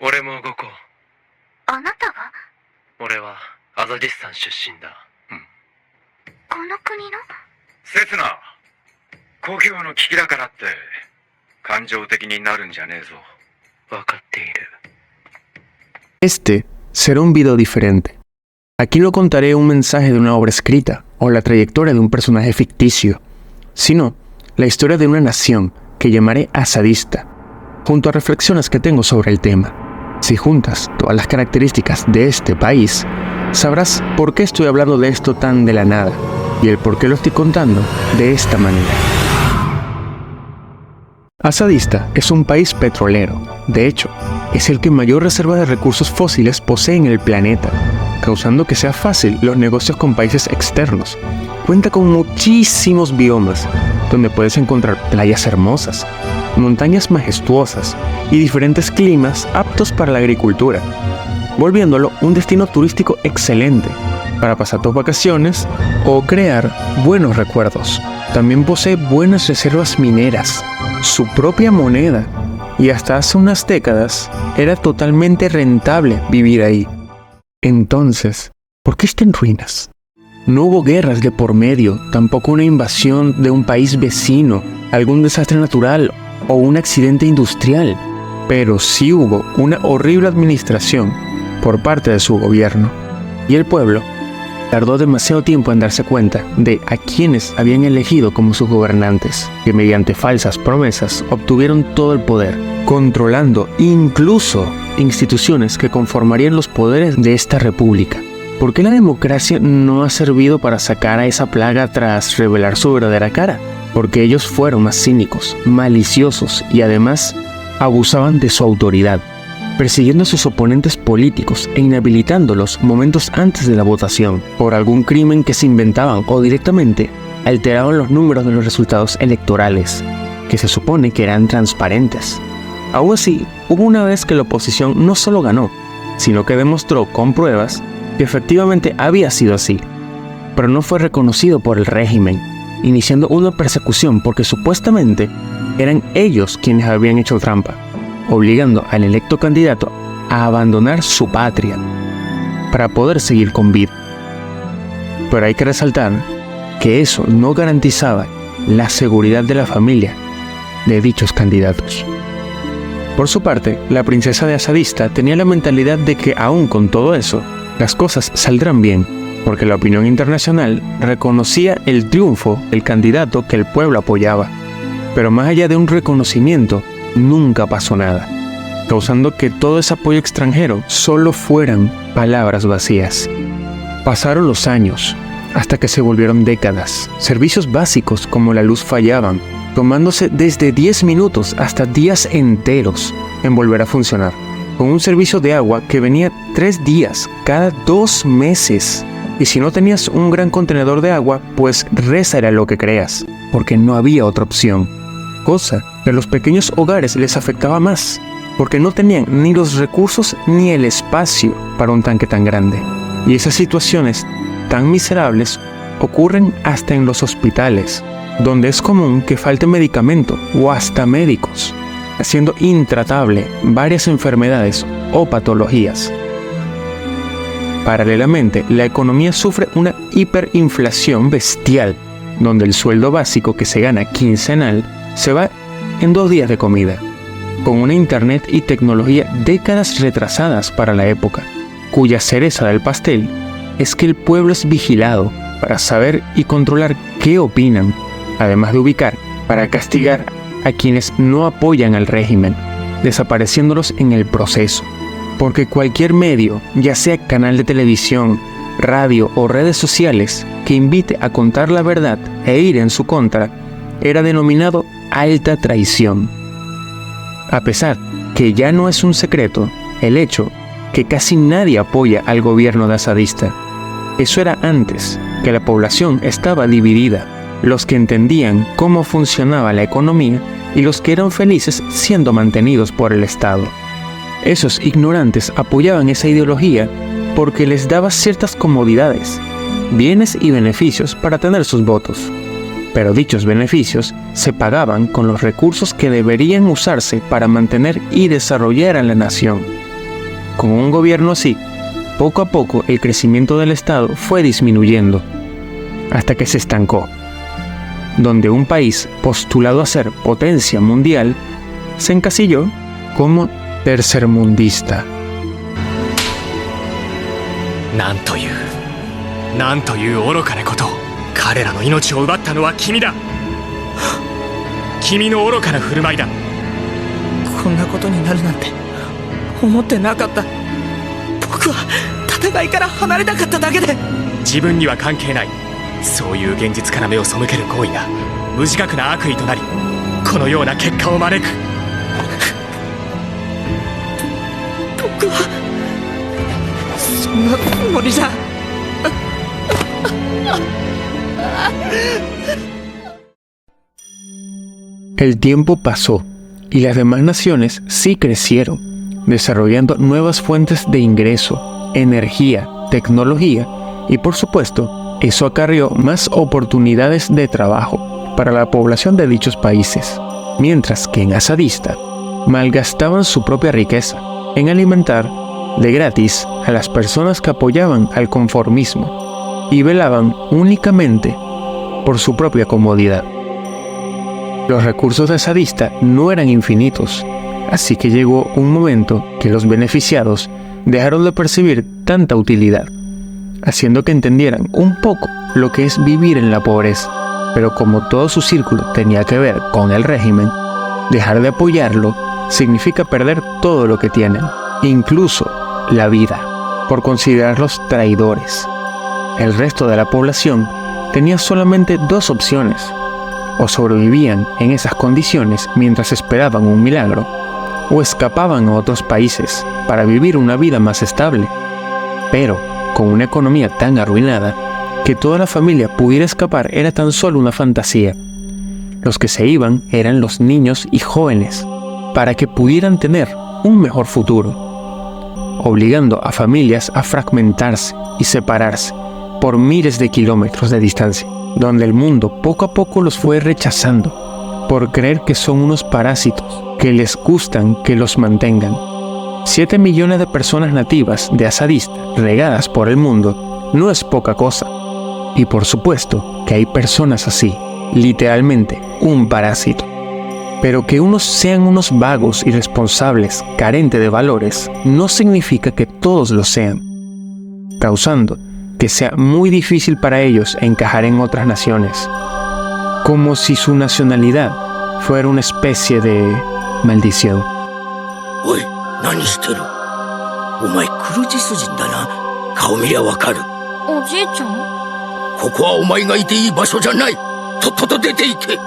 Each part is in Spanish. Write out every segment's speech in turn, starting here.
俺もここ。あなたが俺はアザディスタン出身だ。この国の？刹那、故郷の危機だからって感情的になるんじゃねえぞ。分かっている。Este será un video diferente. Aquí no contaré un mensaje de una obra escrita o la trayectoria de un personaje ficticio, sino la historia de una nación que llamaré asadista, junto a reflexiones que tengo sobre el tema. Si juntas todas las características de este país, sabrás por qué estoy hablando de esto tan de la nada y el por qué lo estoy contando de esta manera. Asadista es un país petrolero. De hecho, es el que mayor reserva de recursos fósiles posee en el planeta, causando que sea fácil los negocios con países externos. Cuenta con muchísimos biomas, donde puedes encontrar playas hermosas, montañas majestuosas y diferentes climas aptos para la agricultura, volviéndolo un destino turístico excelente para pasar tus vacaciones o crear buenos recuerdos. También posee buenas reservas mineras, su propia moneda, y hasta hace unas décadas era totalmente rentable vivir ahí. Entonces, ¿por qué está en ruinas? No hubo guerras de por medio, tampoco una invasión de un país vecino, algún desastre natural o un accidente industrial, pero sí hubo una horrible administración por parte de su gobierno, y el pueblo tardó demasiado tiempo en darse cuenta de a quienes habían elegido como sus gobernantes, que mediante falsas promesas obtuvieron todo el poder, controlando incluso instituciones que conformarían los poderes de esta república. ¿Por qué la democracia no ha servido para sacar a esa plaga tras revelar su verdadera cara? Porque ellos fueron más cínicos, maliciosos y además abusaban de su autoridad, persiguiendo a sus oponentes políticos e inhabilitándolos momentos antes de la votación por algún crimen que se inventaban o directamente alteraban los números de los resultados electorales, que se supone que eran transparentes. Aún así, hubo una vez que la oposición no solo ganó, sino que demostró con pruebas que efectivamente había sido así, pero no fue reconocido por el régimen, iniciando una persecución porque supuestamente eran ellos quienes habían hecho trampa, obligando al electo candidato a abandonar su patria para poder seguir con vida. Pero hay que resaltar que eso no garantizaba la seguridad de la familia de dichos candidatos. Por su parte, la princesa de Asadista tenía la mentalidad de que aún con todo eso, las cosas saldrán bien, porque la opinión internacional reconocía el triunfo del candidato que el pueblo apoyaba. Pero más allá de un reconocimiento, nunca pasó nada, causando que todo ese apoyo extranjero solo fueran palabras vacías. Pasaron los años, hasta que se volvieron décadas. Servicios básicos como la luz fallaban, tomándose desde 10 minutos hasta días enteros en volver a funcionar, con un servicio de agua que venía 3 días cada 2 meses. Y si no tenías un gran contenedor de agua, pues reza era lo que creas, porque no había otra opción. Cosa que a los pequeños hogares les afectaba más, porque no tenían ni los recursos ni el espacio para un tanque tan grande. Y esas situaciones tan miserables ocurren hasta en los hospitales, donde es común que falte medicamento o hasta médicos, haciendo intratable varias enfermedades o patologías. Paralelamente, la economía sufre una hiperinflación bestial, donde el sueldo básico que se gana quincenal se va en 2 días de comida, con una internet y tecnología décadas retrasadas para la época, cuya cereza del pastel es que el pueblo es vigilado para saber y controlar qué opinan, además de ubicar para castigar a quienes no apoyan al régimen, desapareciéndolos en el proceso. Porque cualquier medio, ya sea canal de televisión, radio o redes sociales, que invite a contar la verdad e ir en su contra, era denominado alta traición. A pesar que ya no es un secreto el hecho que casi nadie apoya al gobierno de Asadista. Eso era antes, que la población estaba dividida, los que entendían cómo funcionaba la economía y los que eran felices siendo mantenidos por el Estado. Esos ignorantes apoyaban esa ideología porque les daba ciertas comodidades, bienes y beneficios para tener sus votos. Pero dichos beneficios se pagaban con los recursos que deberían usarse para mantener y desarrollar a la nación. Con un gobierno así, poco a poco el crecimiento del Estado fue disminuyendo, hasta que se estancó, donde un país postulado a ser potencia mundial se encasilló como tercermundista. なんという愚かなことを。彼らの命を奪ったのは君だ。君の愚かな振る舞いだ。こんなことになるなんて思ってなかった。僕は戦いから離れたかっただけで。自分には関係ない。そういう現実から目を背ける行為が無自覚な悪意となり、このような結果を招く。僕はそんなつもりじゃ。El tiempo pasó y las demás naciones sí crecieron, desarrollando nuevas fuentes de ingreso, energía, tecnología y por supuesto, eso acarreó más oportunidades de trabajo para la población de dichos países, mientras que en Asadista malgastaban su propia riqueza en alimentar de gratis a las personas que apoyaban al conformismo y velaban únicamente por su propia comodidad. Los recursos de Asadista no eran infinitos, así que llegó un momento que los beneficiados dejaron de percibir tanta utilidad, haciendo que entendieran un poco lo que es vivir en la pobreza. Pero como todo su círculo tenía que ver con el régimen, dejar de apoyarlo significa perder todo lo que tienen, incluso la vida, por considerarlos traidores. El resto de la población tenía solamente dos opciones: o sobrevivían en esas condiciones mientras esperaban un milagro, o escapaban a otros países para vivir una vida más estable, pero con una economía tan arruinada que toda la familia pudiera escapar era tan solo una fantasía. Los que se iban eran los niños y jóvenes, para que pudieran tener un mejor futuro, obligando a familias a fragmentarse y separarse por miles de kilómetros de distancia, donde el mundo poco a poco los fue rechazando por creer que son unos parásitos que les gustan que los mantengan. 7 millones de personas nativas de Asadista regadas por el mundo no es poca cosa. Y por supuesto que hay personas así, literalmente un parásito. Pero que unos sean unos vagos, irresponsables, carentes de valores, no significa que todos lo sean, causando que sea muy difícil para ellos encajar en otras naciones, como si su nacionalidad fuera una especie de maldición. おい、何してる？お前クルチス人だな。顔見りゃわかる。おじいちゃん？ここはお前がいていい場所じゃない。とっとと出て行け。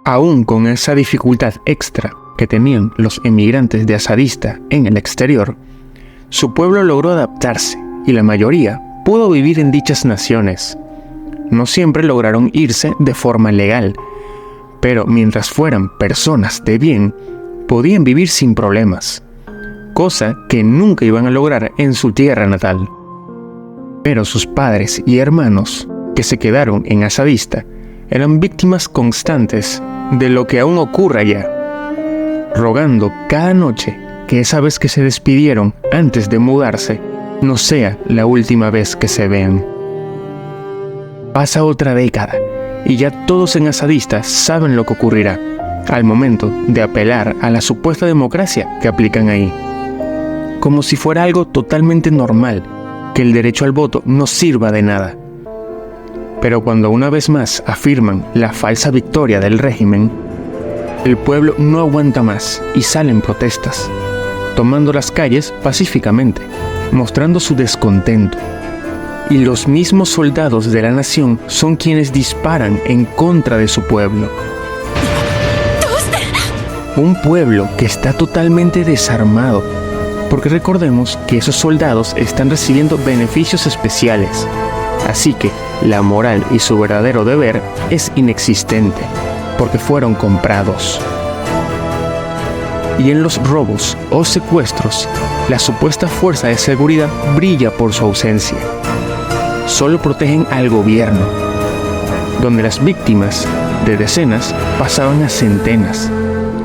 Aún con esa dificultad extra que tenían los emigrantes de Asadista en el exterior, su pueblo logró adaptarse y la mayoría pudo vivir en dichas naciones. No siempre lograron irse de forma legal, pero mientras fueran personas de bien, podían vivir sin problemas, cosa que nunca iban a lograr en su tierra natal. Pero sus padres y hermanos, que se quedaron en Asadista, eran víctimas constantes de lo que aún ocurre allá, rogando cada noche que esa vez que se despidieron antes de mudarse no sea la última vez que se vean. Pasa otra década y ya todos en Asadista saben lo que ocurrirá al momento de apelar a la supuesta democracia que aplican ahí, como si fuera algo totalmente normal que el derecho al voto no sirva de nada. Pero cuando una vez más afirman la falsa victoria del régimen, el pueblo no aguanta más y salen protestas, tomando las calles pacíficamente, mostrando su descontento. Y los mismos soldados de la nación son quienes disparan en contra de su pueblo. Un pueblo que está totalmente desarmado, porque recordemos que esos soldados están recibiendo beneficios especiales, así que la moral y su verdadero deber es inexistente, porque fueron comprados. Y en los robos o secuestros, la supuesta fuerza de seguridad brilla por su ausencia. Solo protegen al gobierno, donde las víctimas de decenas pasaban a centenas.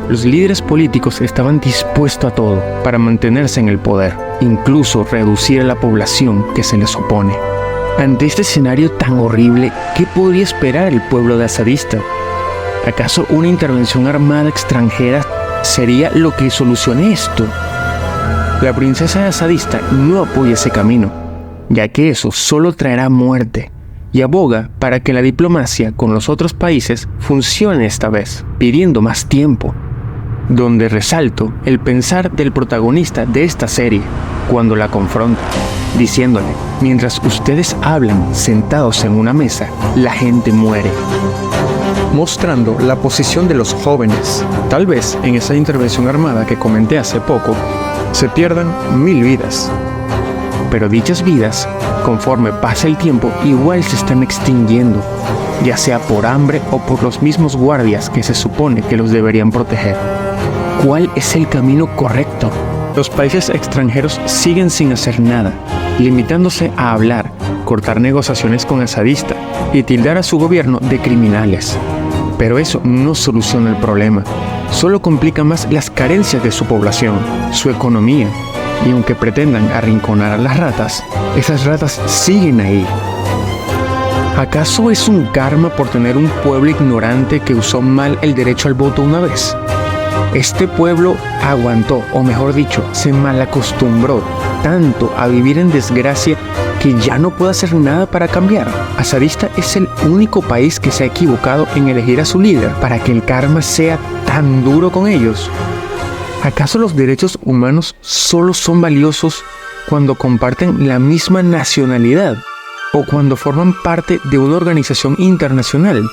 Los líderes políticos estaban dispuestos a todo para mantenerse en el poder, incluso reducir a la población que se les opone. Ante este escenario tan horrible, ¿qué podría esperar el pueblo de Asadista? ¿Acaso una intervención armada extranjera sería lo que solucione esto? La princesa de Asadista no apoya ese camino, ya que eso solo traerá muerte, y aboga para que la diplomacia con los otros países funcione esta vez, pidiendo más tiempo. Donde resalto el pensar del protagonista de esta serie cuando la confronta, diciéndole: mientras ustedes hablan sentados en una mesa, la gente muere. Mostrando la posición de los jóvenes. Tal vez en esa intervención armada que comenté hace poco, se pierdan 1000 vidas. Pero dichas vidas, conforme pasa el tiempo, igual se están extinguiendo, ya sea por hambre o por los mismos guardias que se supone que los deberían proteger. ¿Cuál es el camino correcto? Los países extranjeros siguen sin hacer nada, limitándose a hablar, cortar negociaciones con Asadista y tildar a su gobierno de criminales. Pero eso no soluciona el problema, solo complica más las carencias de su población, su economía, y aunque pretendan arrinconar a las ratas, esas ratas siguen ahí. ¿Acaso es un karma por tener un pueblo ignorante que usó mal el derecho al voto una vez? Este pueblo aguantó, o mejor dicho, se malacostumbró tanto a vivir en desgracia que ya no puede hacer nada para cambiar. Asadista es el único país que se ha equivocado en elegir a su líder para que el karma sea tan duro con ellos. ¿Acaso los derechos humanos solo son valiosos cuando comparten la misma nacionalidad o cuando forman parte de una organización internacional?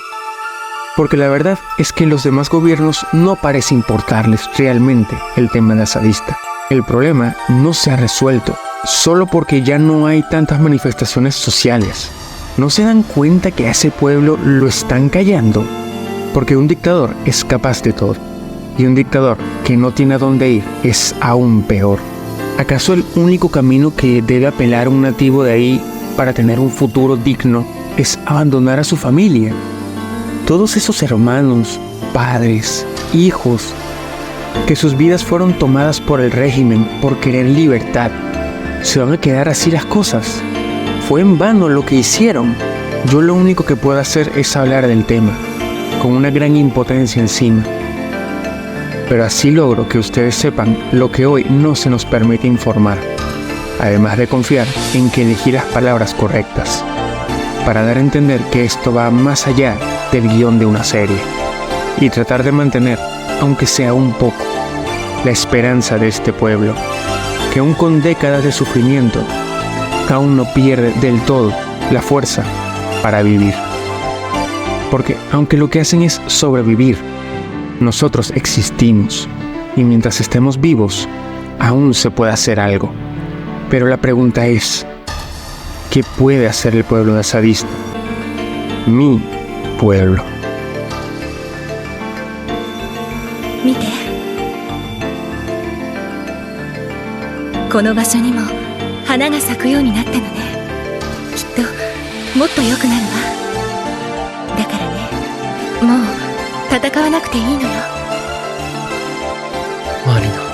Porque la verdad es que los demás gobiernos no parece importarles realmente el tema de Asadista. El problema no se ha resuelto, solo porque ya no hay tantas manifestaciones sociales. ¿No se dan cuenta que a ese pueblo lo están callando? Porque un dictador es capaz de todo, y un dictador que no tiene a dónde ir es aún peor. ¿Acaso el único camino que debe apelar un nativo de ahí para tener un futuro digno es abandonar a su familia? Todos esos hermanos, padres, hijos, que sus vidas fueron tomadas por el régimen por querer libertad, ¿se van a quedar así las cosas? Fue en vano lo que hicieron. Yo lo único que puedo hacer es hablar del tema, con una gran impotencia encima. Pero así logro que ustedes sepan lo que hoy no se nos permite informar, además de confiar en que elegí las palabras correctas, para dar a entender que esto va más allá del guión de una serie, y tratar de mantener, aunque sea un poco, la esperanza de este pueblo, que aún con décadas de sufrimiento, aún no pierde del todo la fuerza para vivir. Porque aunque lo que hacen es sobrevivir, nosotros existimos, y mientras estemos vivos, aún se puede hacer algo. Pero la pregunta es, ¿qué puede hacer el pueblo de Asadista? Mi pueblo. 見て、この場所にも花が咲くようになったのね。きっともっと良くなるわ。だからね、もう戦わなくていいのよ。マリナ。